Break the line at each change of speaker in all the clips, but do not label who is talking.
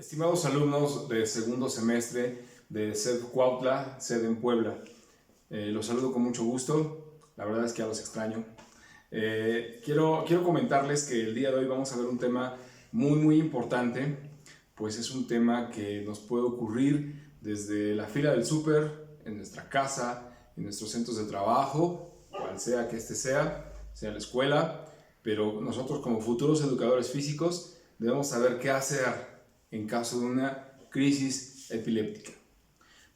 Estimados alumnos de segundo semestre de SED Cuautla, sede en Puebla, los saludo con mucho gusto. La verdad es que ya los extraño. Quiero comentarles que el día de hoy vamos a ver un tema muy importante, pues es un tema que nos puede ocurrir desde la fila del súper, en nuestra casa, en nuestros centros de trabajo, cual sea que este sea la escuela, pero nosotros como futuros educadores físicos debemos saber qué hacer en caso de una crisis epiléptica.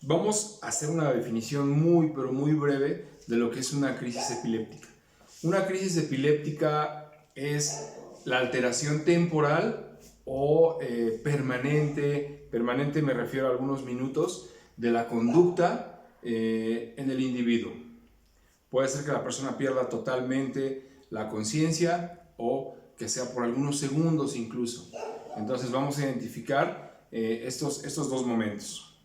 Vamos a hacer una definición pero muy breve de lo que es una crisis epiléptica. Una crisis epiléptica es la alteración temporal o permanente me refiero a algunos minutos, de la conducta en el individuo. Puede ser que la persona pierda totalmente la conciencia o que sea por algunos segundos incluso. Entonces vamos a identificar estos dos momentos.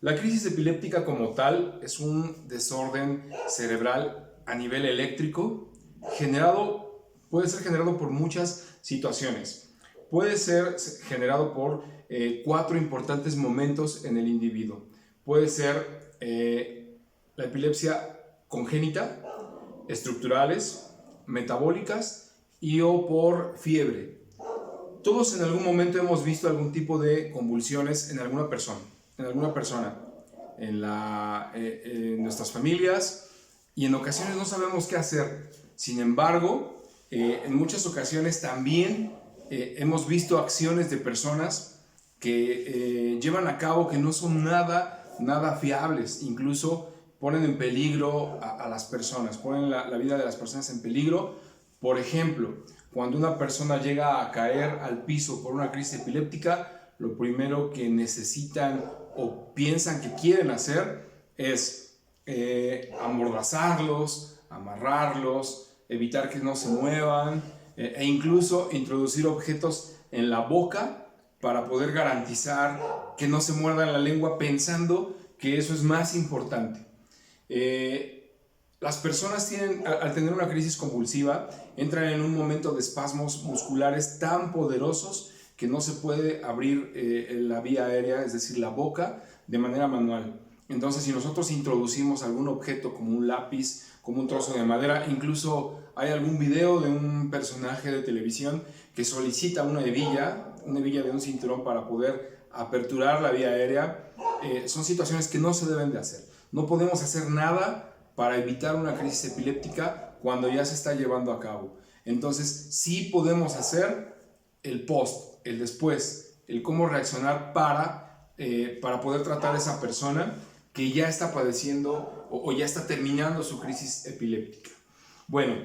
La crisis epiléptica como tal es un desorden cerebral a nivel eléctrico puede ser generado por muchas situaciones. Puede ser generado por 4 importantes momentos en el individuo. Puede ser la epilepsia congénita, estructurales, metabólicas y o por fiebre. Todos en algún momento hemos visto algún tipo de convulsiones en alguna persona, en nuestras familias, y en ocasiones no sabemos qué hacer. Sin embargo, en muchas ocasiones también hemos visto acciones de personas que llevan a cabo que no son nada fiables, incluso ponen en peligro a las personas, ponen la vida de las personas en peligro. Por ejemplo, cuando una persona llega a caer al piso por una crisis epiléptica, lo primero que necesitan o piensan que quieren hacer es amordazarlos, amarrarlos, evitar que no se muevan e incluso introducir objetos en la boca para poder garantizar que no se muerdan la lengua, pensando que eso es más importante. Las personas al tener una crisis convulsiva, entran en un momento de espasmos musculares tan poderosos que no se puede abrir la vía aérea, es decir, la boca, de manera manual. Entonces, si nosotros introducimos algún objeto como un lápiz, como un trozo de madera, incluso hay algún video de un personaje de televisión que solicita una hebilla de un cinturón para poder aperturar la vía aérea, son situaciones que no se deben de hacer. No podemos hacer nada para evitar una crisis epiléptica cuando ya se está llevando a cabo. Entonces, sí podemos hacer el post, el después, el cómo reaccionar para poder tratar a esa persona que ya está padeciendo o ya está terminando su crisis epiléptica. Bueno,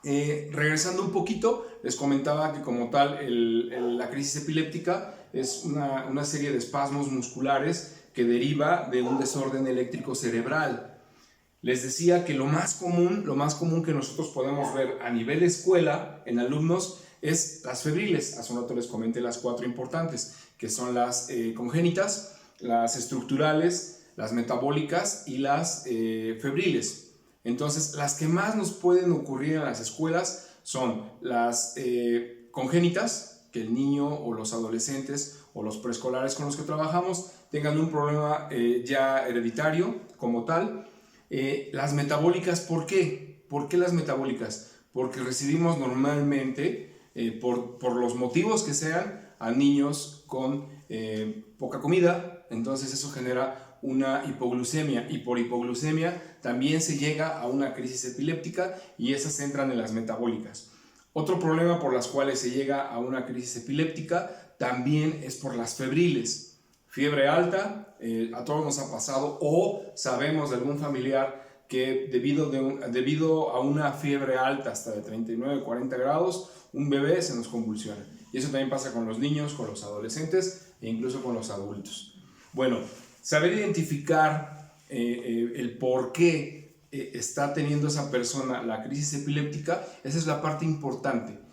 regresando un poquito, les comentaba que como tal la crisis epiléptica es una serie de espasmos musculares que deriva de un desorden eléctrico cerebral. Les decía que lo más común que nosotros podemos ver a nivel escuela en alumnos es las febriles. Hace un rato les comenté las 4 importantes, que son las congénitas, las estructurales, las metabólicas y las febriles. Entonces, las que más nos pueden ocurrir en las escuelas son las congénitas, que el niño o los adolescentes o los preescolares con los que trabajamos tengan un problema ya hereditario como tal. Las metabólicas, ¿por qué? ¿Por qué las metabólicas? Porque recibimos normalmente, por los motivos que sean, a niños con poca comida. Entonces eso genera una hipoglucemia, y por hipoglucemia también se llega a una crisis epiléptica, y esas entran en las metabólicas. Otro problema por las cuales se llega a una crisis epiléptica también es por las febriles. Fiebre alta, a todos nos ha pasado, o sabemos de algún familiar que debido a una fiebre alta hasta de 39, 40 grados, un bebé se nos convulsiona. Y eso también pasa con los niños, con los adolescentes e incluso con los adultos. Bueno, saber identificar el por qué está teniendo esa persona la crisis epiléptica, esa es la parte importante.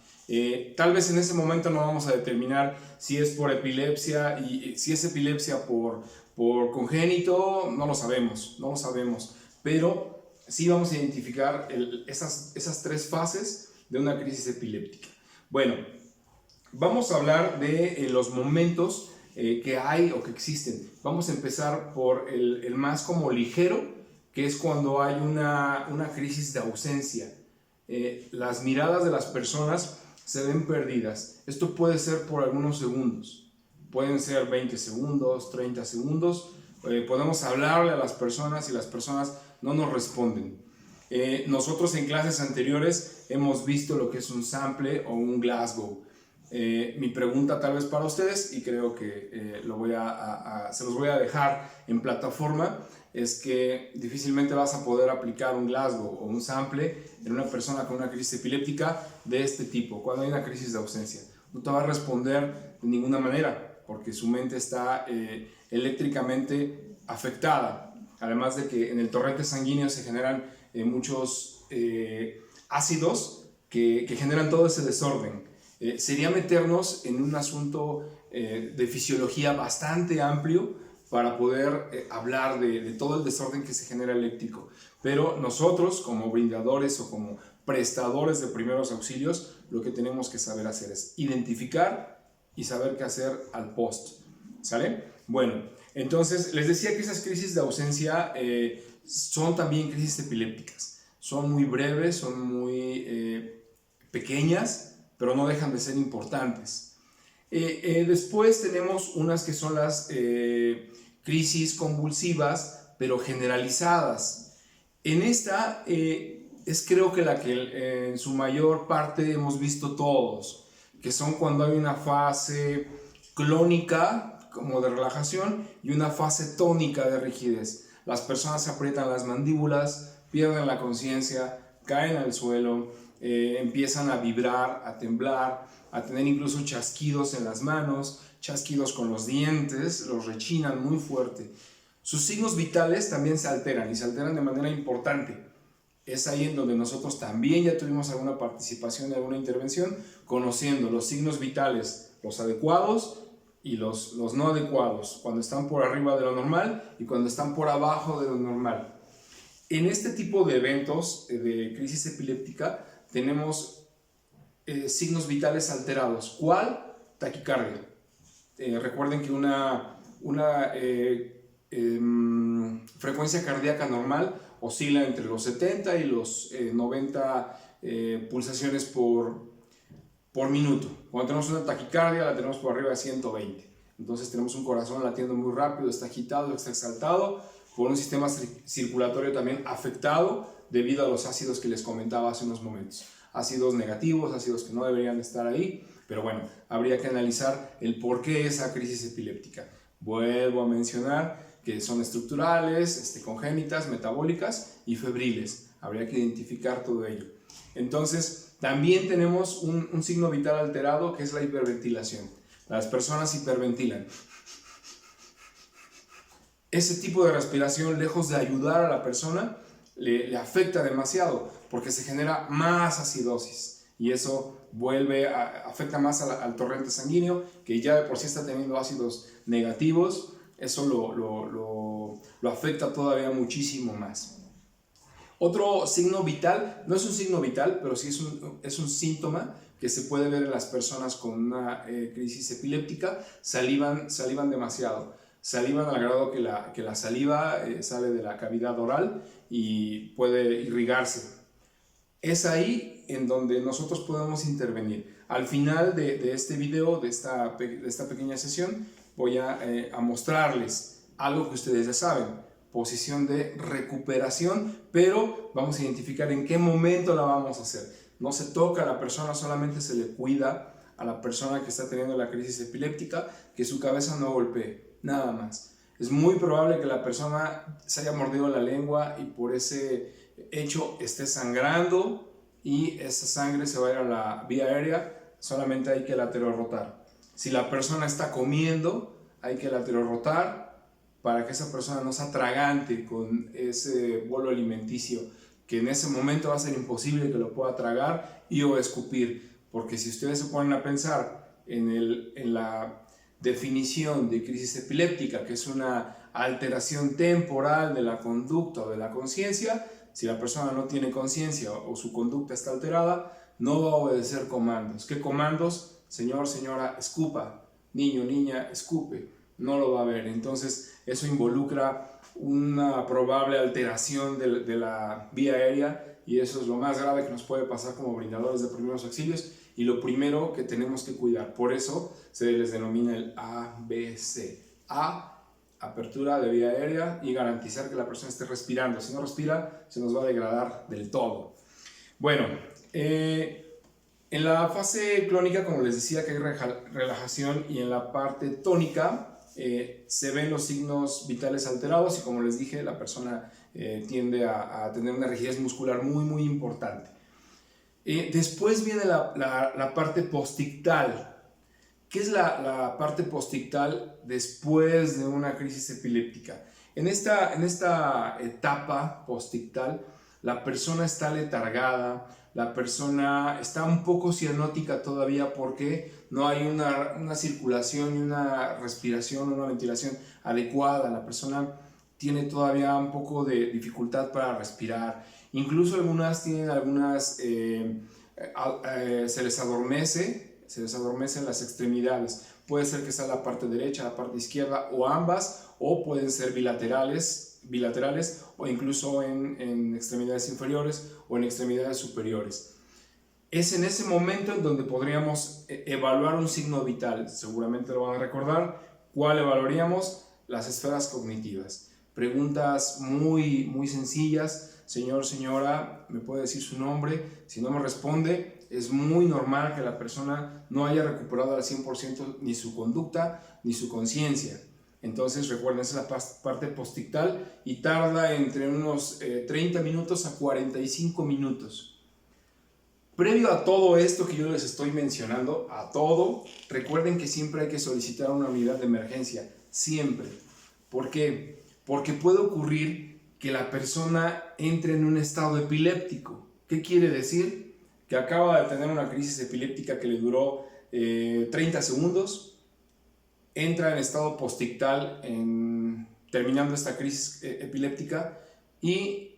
Tal vez en ese momento no vamos a determinar si es por epilepsia, y si es epilepsia por congénito, no lo sabemos, pero sí vamos a identificar esas 3 fases de una crisis epiléptica. Bueno, Vamos a hablar de los momentos que hay o que existen. Vamos a empezar por el más como ligero, que es cuando hay una crisis de ausencia. Las miradas de las personas se ven perdidas. Esto puede ser por algunos segundos. Pueden ser 20 segundos, 30 segundos. Podemos hablarle a las personas y las personas no nos responden. Nosotros en clases anteriores hemos visto lo que es un sample o un Glasgow. Mi pregunta tal vez para ustedes, y creo que se los voy a dejar en plataforma, es que difícilmente vas a poder aplicar un Glasgow o un sample en una persona con una crisis epiléptica de este tipo, cuando hay una crisis de ausencia. No te va a responder de ninguna manera, porque su mente está eléctricamente afectada. Además de que en el torrente sanguíneo se generan muchos ácidos que generan todo ese desorden. Sería meternos en un asunto de fisiología bastante amplio para poder hablar de todo el desorden que se genera eléctrico. Pero nosotros, como brindadores o como prestadores de primeros auxilios, lo que tenemos que saber hacer es identificar y saber qué hacer al post. ¿Sale? Bueno, entonces les decía que esas crisis de ausencia son también crisis epilépticas. Son muy breves, son muy pequeñas, pero no dejan de ser importantes. Después tenemos unas que son las crisis convulsivas, pero generalizadas. En esta es creo que la que en su mayor parte hemos visto todos, que son cuando hay una fase clónica, como de relajación, y una fase tónica de rigidez. Las personas aprietan las mandíbulas, pierden la conciencia, caen al suelo, empiezan a vibrar, a temblar, a tener incluso chasquidos en las manos, chasquidos con los dientes, los rechinan muy fuerte. Sus signos vitales también se alteran y se alteran de manera importante. Es ahí en donde nosotros también ya tuvimos alguna participación en alguna intervención, conociendo los signos vitales, los adecuados y los no adecuados, cuando están por arriba de lo normal y cuando están por abajo de lo normal. En este tipo de eventos de crisis epiléptica tenemos signos vitales alterados. ¿Cuál? Taquicardia. Recuerden que una frecuencia cardíaca normal oscila entre los 70 y los 90 pulsaciones por minuto. Cuando tenemos una taquicardia la tenemos por arriba de 120. Entonces tenemos un corazón latiendo muy rápido, está agitado, está exaltado, por un sistema circulatorio también afectado debido a los ácidos que les comentaba hace unos momentos. Ácidos negativos, ácidos que no deberían estar ahí, pero bueno, habría que analizar el por qué esa crisis epiléptica. Vuelvo a mencionar que son estructurales, congénitas, metabólicas y febriles. Habría que identificar todo ello. Entonces, también tenemos un signo vital alterado que es la hiperventilación. Las personas hiperventilan. Ese tipo de respiración, lejos de ayudar a la persona, le afecta demasiado porque se genera más acidosis y eso afecta más al torrente sanguíneo, que ya de por sí está teniendo ácidos negativos. Eso lo afecta todavía muchísimo más. Otro signo vital, no es un signo vital, pero sí es un síntoma que se puede ver en las personas con una crisis epiléptica. Salivan demasiado. Salivan al grado que la saliva sale de la cavidad oral y puede irrigarse. Es ahí en donde nosotros podemos intervenir. Al final de este video, de esta pequeña sesión, voy a mostrarles algo que ustedes ya saben, posición de recuperación, pero vamos a identificar en qué momento la vamos a hacer. No se toca a la persona, solamente se le cuida a la persona que está teniendo la crisis epiléptica, que su cabeza no golpee, nada más. Es muy probable que la persona se haya mordido la lengua y por ese hecho esté sangrando y esa sangre se va a ir a la vía aérea. Solamente hay que laterorrotar. Si la persona está comiendo, hay que laterorrotar para que esa persona no se atragante con ese bolo alimenticio, que en ese momento va a ser imposible que lo pueda tragar y o escupir. Porque si ustedes se ponen a pensar en la definición de crisis epiléptica, que es una alteración temporal de la conducta o de la conciencia, si la persona no tiene conciencia o su conducta está alterada, no va a obedecer comandos. ¿Qué comandos? señor, señora, escupa, niño, niña, escupe, no lo va a ver. Entonces eso involucra una probable alteración de la vía aérea, y eso es lo más grave que nos puede pasar como brindadores de primeros auxilios y lo primero que tenemos que cuidar. Por eso se les denomina el ABC. A, apertura de vía aérea y garantizar que la persona esté respirando. Si no respira, se nos va a degradar del todo. Bueno, en la fase clónica, como les decía, que hay relajación, y en la parte tónica se ven los signos vitales alterados, y como les dije, la persona tiende a tener una rigidez muscular muy, muy importante. Después viene la parte postictal. ¿Qué es la parte postictal después de una crisis epiléptica? En esta etapa postictal, la persona está letargada, la persona está un poco cianótica todavía porque no hay una circulación y una respiración, una ventilación adecuada. La persona tiene todavía un poco de dificultad para respirar. Incluso algunas tienen se les adormecen las extremidades. Puede ser que sea la parte derecha, la parte izquierda o ambas, o pueden ser bilaterales o incluso en extremidades inferiores o en extremidades superiores. Es en ese momento en donde podríamos evaluar un signo vital. Seguramente lo van a recordar. ¿Cuál evaluaríamos? Las esferas cognitivas. Preguntas muy, muy sencillas. Señor, señora, ¿me puede decir su nombre? Si no me responde, es muy normal que la persona no haya recuperado al 100% ni su conducta ni su conciencia. Entonces recuerden, es la parte postictal y tarda entre unos 30 minutos a 45 minutos. Previo a todo esto que yo les estoy mencionando, recuerden que siempre hay que solicitar una unidad de emergencia, siempre. ¿Por qué? Porque puede ocurrir que la persona entre en un estado epiléptico. ¿Qué quiere decir? Que acaba de tener una crisis epiléptica que le duró 30 segundos, entra en estado postictal terminando esta crisis epiléptica, y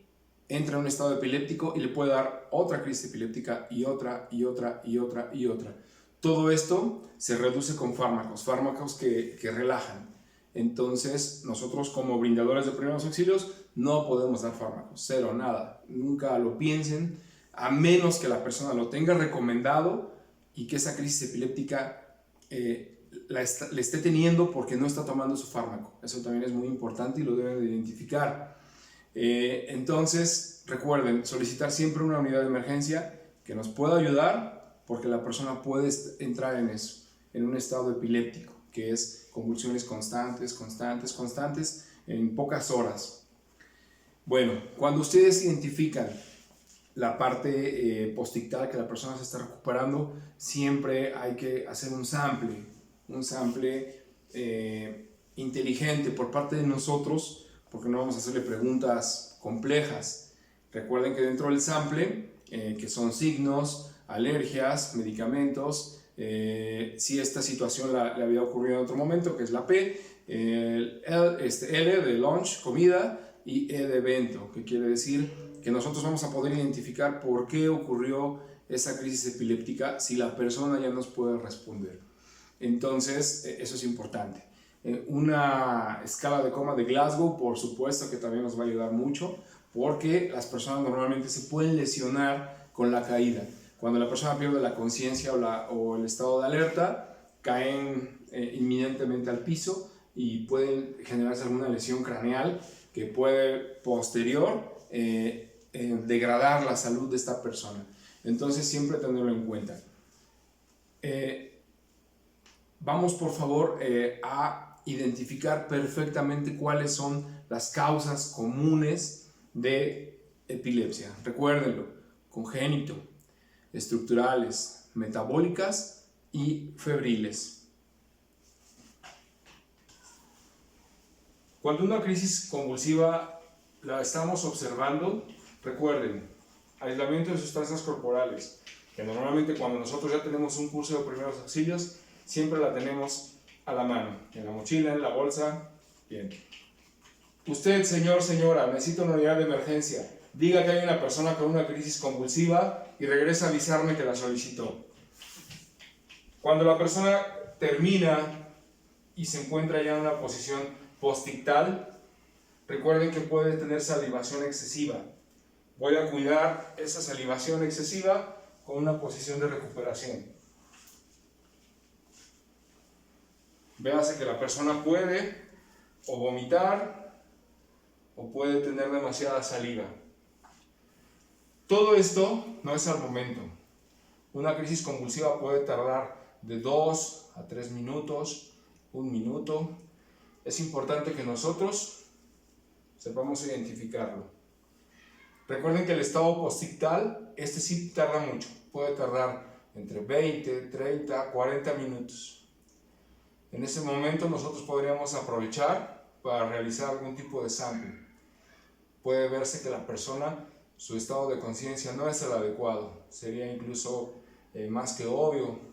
entra en un estado epiléptico y le puede dar otra crisis epiléptica y otra y otra y otra y otra. Todo esto se reduce con fármacos que relajan. Entonces nosotros como brindadores de primeros auxilios no podemos dar fármacos, cero, nada, nunca lo piensen, a menos que la persona lo tenga recomendado y que esa crisis epiléptica le esté teniendo porque no está tomando su fármaco. Eso también es muy importante y lo deben de identificar. Entonces recuerden solicitar siempre una unidad de emergencia que nos pueda ayudar, porque la persona puede entrar en un estado epiléptico, que es convulsiones constantes en pocas horas. Bueno, cuando ustedes identifican la parte postictal, que la persona se está recuperando, siempre hay que hacer un sample inteligente por parte de nosotros, porque no vamos a hacerle preguntas complejas. Recuerden que dentro del sample, que son signos, alergias, medicamentos, si esta situación le había ocurrido en otro momento, que es la P, L de lunch, comida, y E de evento, que quiere decir que nosotros vamos a poder identificar por qué ocurrió esa crisis epiléptica si la persona ya nos puede responder. Entonces, eso es importante. Una escala de coma de Glasgow, por supuesto que también nos va a ayudar mucho, porque las personas normalmente se pueden lesionar con la caída. Cuando la persona pierde la conciencia o el estado de alerta, caen inminentemente al piso y pueden generarse alguna lesión craneal que puede posterior degradar la salud de esta persona. Entonces siempre tenerlo en cuenta. Vamos por favor a identificar perfectamente cuáles son las causas comunes de epilepsia. Recuérdenlo: congénito, estructurales, metabólicas y febriles. Cuando una crisis convulsiva la estamos observando, recuerden, aislamiento de sustancias corporales, que normalmente cuando nosotros ya tenemos un curso de primeros auxilios, siempre la tenemos a la mano, en la mochila, en la bolsa. Bien. Usted, señor, señora, necesita una unidad de emergencia. Diga que hay una persona con una crisis convulsiva y regresa a avisarme que la solicitó. Cuando la persona termina y se encuentra ya en una posición postictal, recuerden que puede tener salivación excesiva. Voy a cuidar esa salivación excesiva con una posición de recuperación. Véase que la persona puede o vomitar o puede tener demasiada saliva. Todo esto no es al momento. Una crisis convulsiva puede tardar de 2 a 3 minutos, 1 minuto. Es importante que nosotros sepamos identificarlo. Recuerden que el estado postictal, este sí tarda mucho. Puede tardar entre 20, 30, 40 minutos. En ese momento nosotros podríamos aprovechar para realizar algún tipo de sample. Puede verse que la persona, su estado de conciencia no es el adecuado. Sería incluso más que obvio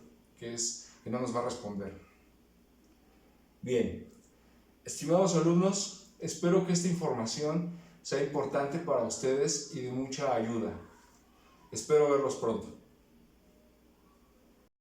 que no nos va a responder. Bien, estimados alumnos, espero que esta información sea importante para ustedes y de mucha ayuda. Espero verlos pronto.